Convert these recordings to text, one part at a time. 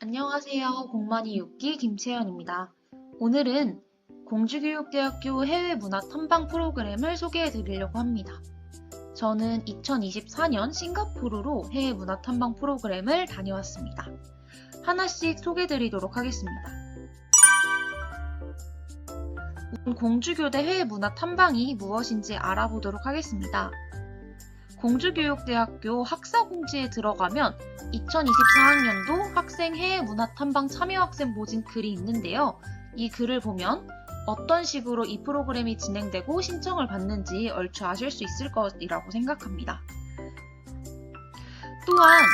안녕하세요. 공만이 6기 김채연입니다. 오늘은 공주교육대학교 해외문화 탐방 프로그램을 소개해 드리려고 합니다. 저는 2024년 싱가포르로 해외문화 탐방 프로그램을 다녀왔습니다. 하나씩 소개해 드리도록 하겠습니다. 우선 공주교대 해외문화 탐방이 무엇인지 알아보도록 하겠습니다. 공주교육대학교 학사공지에 들어가면 2024학년도 학생 해외문화탐방 참여학생 모집 글이 있는데요. 이 글을 보면 어떤 식으로 이 프로그램이 진행되고 신청을 받는지 얼추 아실 수 있을 것이라고 생각합니다. 또한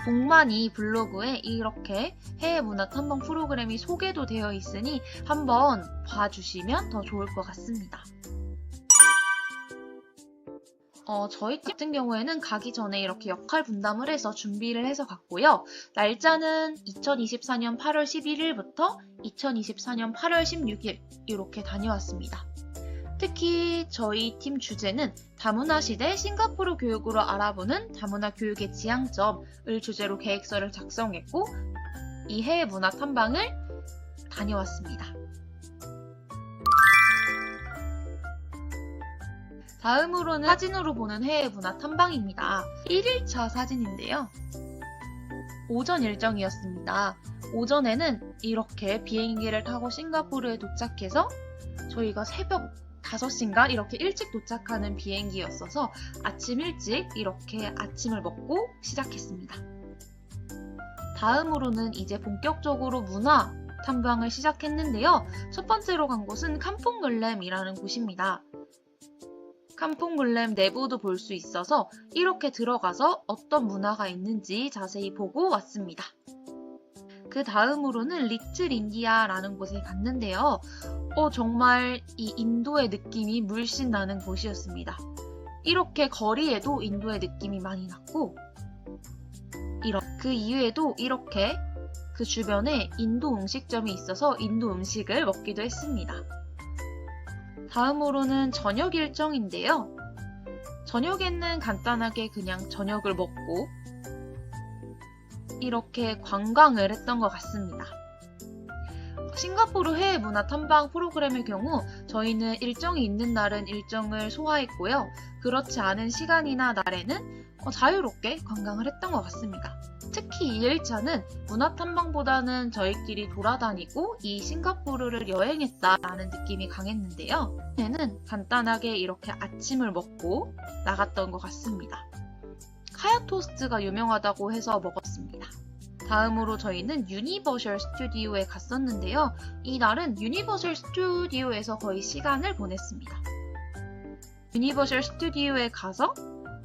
공만이 블로그에 이렇게 해외문화탐방 프로그램이 소개도 되어 있으니 한번 봐주시면 더 좋을 것 같습니다. 저희 팀 같은 경우에는 가기 전에 이렇게 역할 분담을 해서 준비를 해서 갔고요. 날짜는 2024년 8월 11일부터 2024년 8월 16일 이렇게 다녀왔습니다. 특히 저희 팀 주제는 다문화 시대 싱가포르 교육으로 알아보는 다문화 교육의 지향점을 주제로 계획서를 작성했고 이 해외 문화 탐방을 다녀왔습니다. 다음으로는 사진으로 보는 해외 문화 탐방입니다. 1일차 사진인데요. 오전 일정이었습니다. 오전에는 이렇게 비행기를 타고 싱가포르에 도착해서 저희가 새벽 5시인가 이렇게 일찍 도착하는 비행기였어서 아침 일찍 이렇게 아침을 먹고 시작했습니다. 다음으로는 이제 본격적으로 문화 탐방을 시작했는데요. 첫 번째로 간 곳은 캄퐁글램이라는 곳입니다. 캄퐁글램 내부도 볼 수 있어서 이렇게 들어가서 어떤 문화가 있는지 자세히 보고 왔습니다. 그 다음으로는 리틀 인디아라는 곳에 갔는데요. 정말 이 인도의 느낌이 물씬 나는 곳이었습니다. 이렇게 거리에도 인도의 느낌이 많이 났고 그 이외에도 이렇게 그 주변에 인도 음식점이 있어서 인도 음식을 먹기도 했습니다. 다음으로는 저녁 일정인데요. 저녁에는 간단하게 그냥 저녁을 먹고 이렇게 관광을 했던 것 같습니다. 싱가포르 해외 문화 탐방 프로그램의 경우 저희는 일정이 있는 날은 일정을 소화했고요. 그렇지 않은 시간이나 날에는 자유롭게 관광을 했던 것 같습니다. 특히 2일차는 문화탐방보다는 저희끼리 돌아다니고 이 싱가포르를 여행했다라는 느낌이 강했는데요. 저는 간단하게 이렇게 아침을 먹고 나갔던 것 같습니다. 카야 토스트가 유명하다고 해서 먹었습니다. 다음으로 저희는 유니버셜 스튜디오에 갔었는데요. 이날은 유니버셜 스튜디오에서 거의 시간을 보냈습니다. 유니버셜 스튜디오에 가서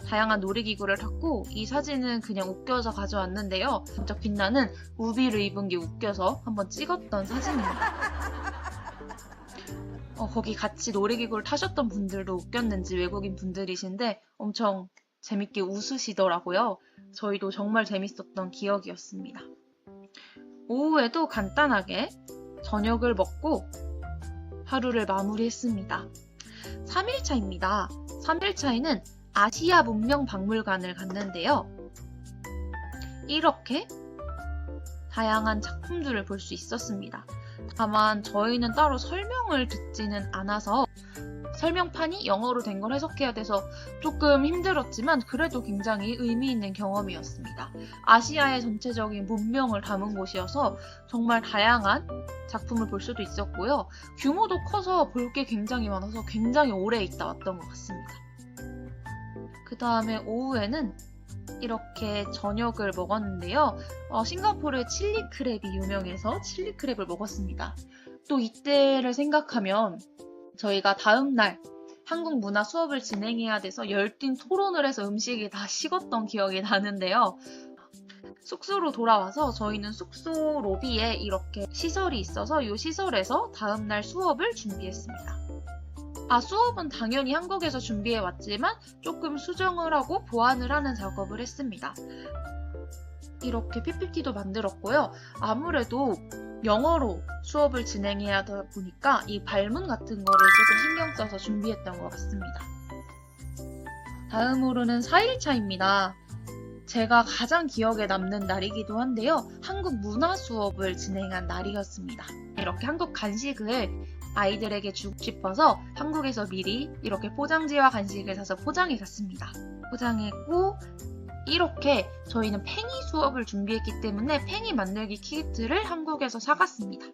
다양한 놀이기구를 탔고 이 사진은 그냥 웃겨서 가져왔는데요. 진짜 빛나는 우비를 입은 게 웃겨서 한번 찍었던 사진입니다. 거기 같이 놀이기구를 타셨던 분들도 웃겼는지 외국인 분들이신데 엄청 재밌게 웃으시더라고요. 저희도 정말 재밌었던 기억이었습니다. 오후에도 간단하게 저녁을 먹고 하루를 마무리했습니다. 3일차입니다. 3일차에는 아시아 문명박물관을 갔는데요. 이렇게 다양한 작품들을 볼 수 있었습니다. 다만 저희는 따로 설명을 듣지는 않아서 설명판이 영어로 된 걸 해석해야 돼서 조금 힘들었지만 그래도 굉장히 의미 있는 경험이었습니다. 아시아의 전체적인 문명을 담은 곳이어서 정말 다양한 작품을 볼 수도 있었고요. 규모도 커서 볼 게 굉장히 많아서 굉장히 오래 있다 왔던 것 같습니다. 그 다음에 오후에는 이렇게 저녁을 먹었는데요. 싱가포르의 칠리 크랩이 유명해서 칠리 크랩을 먹었습니다. 또 이때를 생각하면 저희가 다음날 한국 문화 수업을 진행해야 돼서 열띤 토론을 해서 음식이 다 식었던 기억이 나는데요. 숙소로 돌아와서 저희는 숙소 로비에 이렇게 시설이 있어서 이 시설에서 다음날 수업을 준비했습니다. 수업은 당연히 한국에서 준비해 왔지만 조금 수정을 하고 보완을 하는 작업을 했습니다. 이렇게 PPT도 만들었고요. 아무래도 영어로 수업을 진행해야 하다 보니까 이 발문 같은 거를 조금 신경 써서 준비했던 것 같습니다. 다음으로는 4일차입니다. 제가 가장 기억에 남는 날이기도 한데요. 한국 문화 수업을 진행한 날이었습니다. 이렇게 한국 간식을 아이들에게 주고 싶어서 한국에서 미리 이렇게 포장지와 간식을 사서 포장해 갔습니다. 포장했고 이렇게 저희는 팽이 수업을 준비했기 때문에 팽이 만들기 키트를 한국에서 사갔습니다.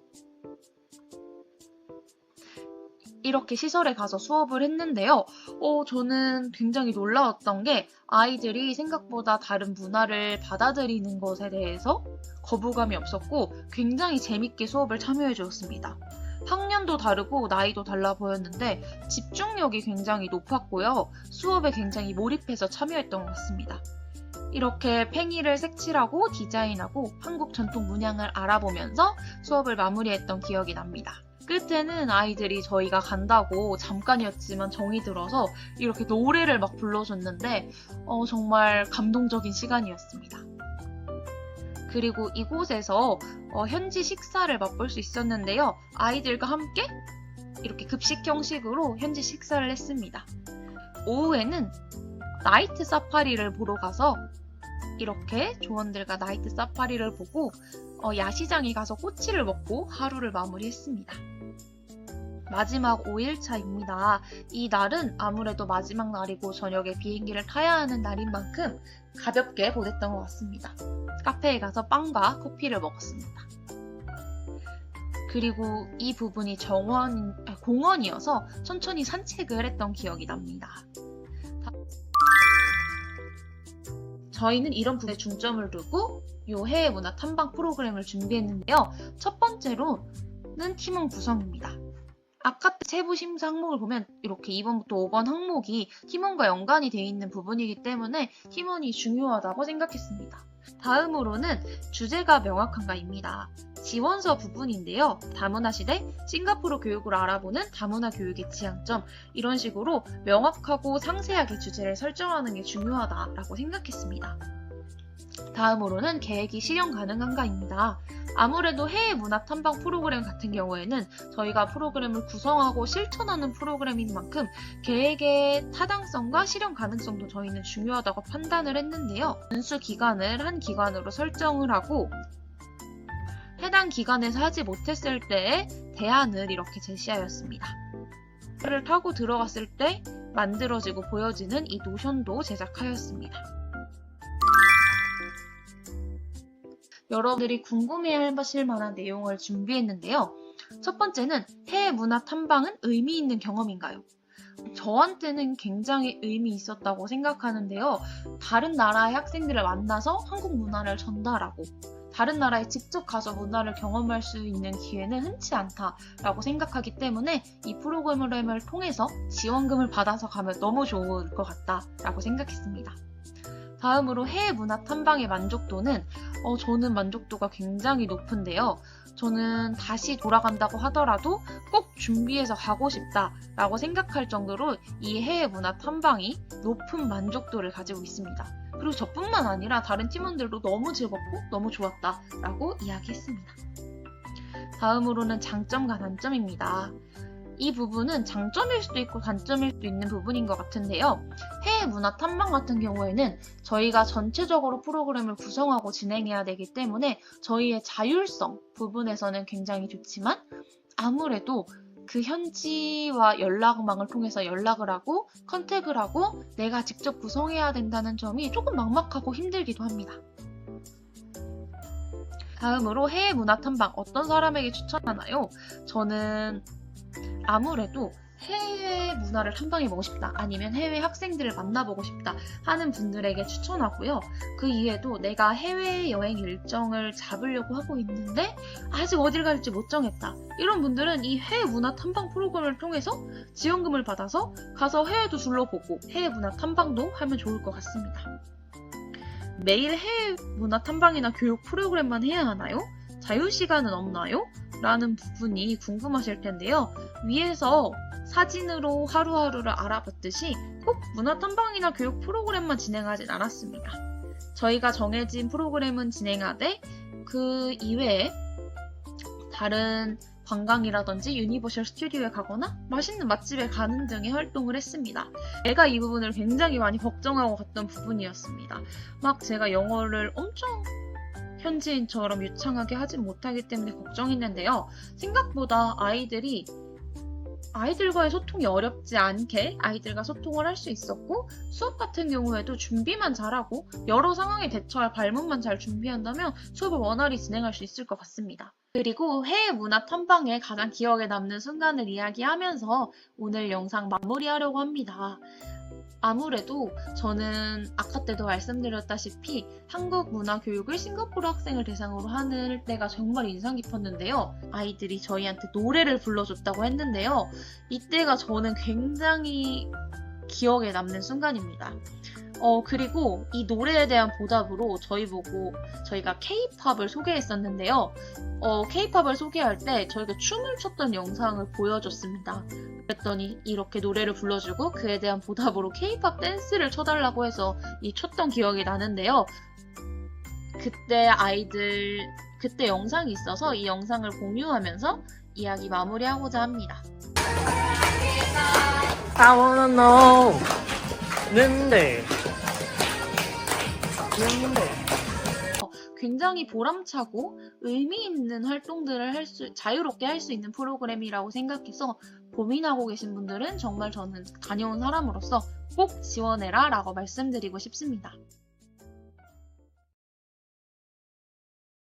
이렇게 시설에 가서 수업을 했는데요. 저는 굉장히 놀라웠던 게 아이들이 생각보다 다른 문화를 받아들이는 것에 대해서 거부감이 없었고 굉장히 재밌게 수업을 참여해 주었습니다. 학년도 다르고 나이도 달라 보였는데 집중력이 굉장히 높았고요. 수업에 굉장히 몰입해서 참여했던 것 같습니다. 이렇게 팽이를 색칠하고 디자인하고 한국 전통 문양을 알아보면서 수업을 마무리했던 기억이 납니다. 끝에는 아이들이 저희가 간다고 잠깐이었지만 정이 들어서 이렇게 노래를 막 불러줬는데 정말 감동적인 시간이었습니다. 그리고 이곳에서 현지 식사를 맛볼 수 있었는데요. 아이들과 함께 이렇게 급식 형식으로 현지 식사를 했습니다. 오후에는 나이트 사파리를 보러 가서 이렇게 조원들과 나이트 사파리를 보고 야시장에 가서 꼬치를 먹고 하루를 마무리했습니다. 마지막 5일차입니다. 이 날은 아무래도 마지막 날이고 저녁에 비행기를 타야 하는 날인 만큼 가볍게 보냈던 것 같습니다. 카페에 가서 빵과 커피를 먹었습니다. 그리고 이 부분이 공원이어서 천천히 산책을 했던 기억이 납니다. 저희는 이런 부분에 중점을 두고 이 해외 문화 탐방 프로그램을 준비했는데요. 첫 번째로는 팀원 구성입니다. 아까 세부 심사 항목을 보면 이렇게 2번부터 5번 항목이 팀원과 연관이 되어 있는 부분이기 때문에 팀원이 중요하다고 생각했습니다. 다음으로는 주제가 명확한가입니다. 지원서 부분인데요. 다문화 시대, 싱가포르 교육을 알아보는 다문화 교육의 지향점, 이런 식으로 명확하고 상세하게 주제를 설정하는 게 중요하다라고 생각했습니다. 다음으로는 계획이 실현 가능한가입니다. 아무래도 해외 문화 탐방 프로그램 같은 경우에는 저희가 프로그램을 구성하고 실천하는 프로그램인 만큼 계획의 타당성과 실현 가능성도 저희는 중요하다고 판단을 했는데요. 연수 기간을 한 기간으로 설정을 하고 해당 기간에서 하지 못했을 때의 대안을 이렇게 제시하였습니다. 배를 타고 들어갔을 때 만들어지고 보여지는 이 노션도 제작하였습니다. 여러분들이 궁금해하실 만한 내용을 준비했는데요. 첫 번째는 해외 문화 탐방은 의미 있는 경험인가요? 저한테는 굉장히 의미 있었다고 생각하는데요. 다른 나라의 학생들을 만나서 한국 문화를 전달하고 다른 나라에 직접 가서 문화를 경험할 수 있는 기회는 흔치 않다라고 생각하기 때문에 이 프로그램을 통해서 지원금을 받아서 가면 너무 좋을 것 같다라고 생각했습니다. 다음으로 해외 문화 탐방의 만족도는 저는 만족도가 굉장히 높은데요. 저는 다시 돌아간다고 하더라도 꼭 준비해서 가고 싶다라고 생각할 정도로 이 해외 문화 탐방이 높은 만족도를 가지고 있습니다. 그리고 저뿐만 아니라 다른 팀원들도 너무 즐겁고 너무 좋았다라고 이야기했습니다. 다음으로는 장점과 단점입니다. 이 부분은 장점일 수도 있고 단점일 수도 있는 부분인 것 같은데요. 해외 문화 탐방 같은 경우에는 저희가 전체적으로 프로그램을 구성하고 진행해야 되기 때문에 저희의 자율성 부분에서는 굉장히 좋지만 아무래도 그 현지와 연락망을 통해서 연락을 하고 컨택을 하고 내가 직접 구성해야 된다는 점이 조금 막막하고 힘들기도 합니다. 다음으로 해외 문화 탐방 어떤 사람에게 추천하나요? 저는 아무래도 해외 문화를 탐방해보고 싶다 아니면 해외 학생들을 만나보고 싶다 하는 분들에게 추천하고요. 그 이외에도 내가 해외여행 일정을 잡으려고 하고 있는데 아직 어딜 갈지 못 정했다 이런 분들은 이 해외 문화 탐방 프로그램을 통해서 지원금을 받아서 가서 해외도 둘러보고 해외 문화 탐방도 하면 좋을 것 같습니다. 매일 해외 문화 탐방이나 교육 프로그램만 해야 하나요? 자유시간은 없나요? 라는 부분이 궁금하실 텐데요. 위에서 사진으로 하루하루를 알아봤듯이 꼭 문화탐방이나 교육 프로그램만 진행하진 않았습니다. 저희가 정해진 프로그램은 진행하되 그 이외에 다른 관광이라든지 유니버셜 스튜디오에 가거나 맛있는 맛집에 가는 등의 활동을 했습니다. 제가 이 부분을 굉장히 많이 걱정하고 갔던 부분이었습니다. 막 제가 영어를 엄청 현지인처럼 유창하게 하진 못하기 때문에 걱정했는데요. 생각보다 아이들과의 소통이 어렵지 않게 아이들과 소통을 할 수 있었고, 수업 같은 경우에도 준비만 잘하고 여러 상황에 대처할 발문만 잘 준비한다면 수업을 원활히 진행할 수 있을 것 같습니다. 그리고 해외 문화 탐방의 가장 기억에 남는 순간을 이야기하면서 오늘 영상 마무리하려고 합니다. 아무래도 저는 아까 때도 말씀드렸다시피 한국 문화 교육을 싱가포르 학생을 대상으로 하는 때가 정말 인상 깊었는데요. 아이들이 저희한테 노래를 불러줬다고 했는데요. 이때가 저는 굉장히 기억에 남는 순간입니다. 그리고 이 노래에 대한 보답으로 저희가 K-팝을 소개했었는데요. K-팝을 소개할 때 저희가 춤을 췄던 영상을 보여줬습니다. 그랬더니 이렇게 노래를 불러주고 그에 대한 보답으로 K-팝 댄스를 춰달라고 해서 췄던 기억이 나는데요. 그때 영상이 있어서 이 영상을 공유하면서 이야기 마무리하고자 합니다. I wanna know. 는데. 굉장히 보람차고 의미 있는 활동들을 자유롭게 할 수 있는 프로그램이라고 생각해서 고민하고 계신 분들은 정말 저는 다녀온 사람으로서 꼭 지원해라 라고 말씀드리고 싶습니다.